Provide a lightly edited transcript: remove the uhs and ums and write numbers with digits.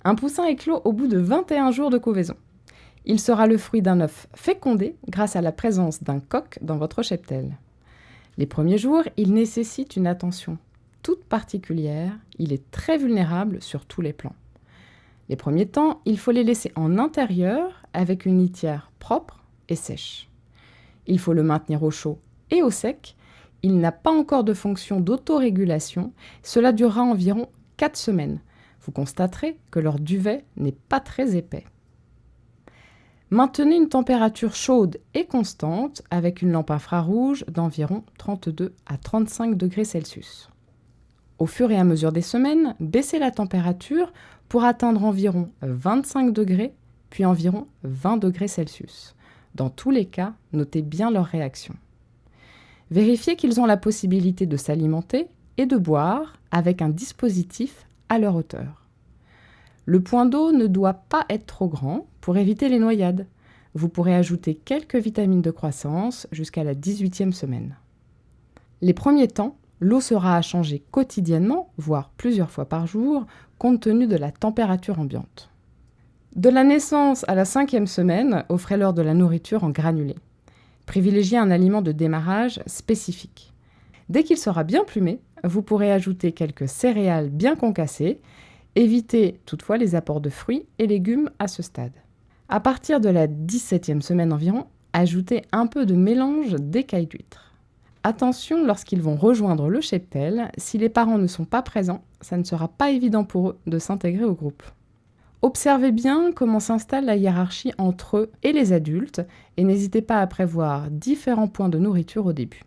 Un poussin éclot au bout de 21 jours de couvaison. Il sera le fruit d'un œuf fécondé grâce à la présence d'un coq dans votre cheptel. Les premiers jours, il nécessite une attention toute particulière. Il est très vulnérable sur tous les plans. Les premiers temps, il faut les laisser en intérieur avec une litière propre et sèche. Il faut le maintenir au chaud et au sec. Il n'a pas encore de fonction d'autorégulation. Cela durera environ 4 semaines. Vous constaterez que leur duvet n'est pas très épais. Maintenez une température chaude et constante avec une lampe infrarouge d'environ 32 à 35 degrés Celsius. Au fur et à mesure des semaines, baissez la température pour atteindre environ 25 degrés, puis environ 20 degrés Celsius. Dans tous les cas, notez bien leur réaction. Vérifiez qu'ils ont la possibilité de s'alimenter et de boire avec un dispositif à leur hauteur. Le point d'eau ne doit pas être trop grand pour éviter les noyades. Vous pourrez ajouter quelques vitamines de croissance jusqu'à la 18e semaine. Les premiers temps, l'eau sera à changer quotidiennement, voire plusieurs fois par jour, compte tenu de la température ambiante. De la naissance à la 5e semaine, offrez-leur de la nourriture en granulés. Privilégiez un aliment de démarrage spécifique. Dès qu'il sera bien plumé, vous pourrez ajouter quelques céréales bien concassées. Évitez toutefois les apports de fruits et légumes à ce stade. À partir de la 17e semaine environ, ajoutez un peu de mélange d'écailles d'huîtres. Attention lorsqu'ils vont rejoindre le cheptel, si les parents ne sont pas présents, ça ne sera pas évident pour eux de s'intégrer au groupe. Observez bien comment s'installe la hiérarchie entre eux et les adultes et n'hésitez pas à prévoir différents points de nourriture au début.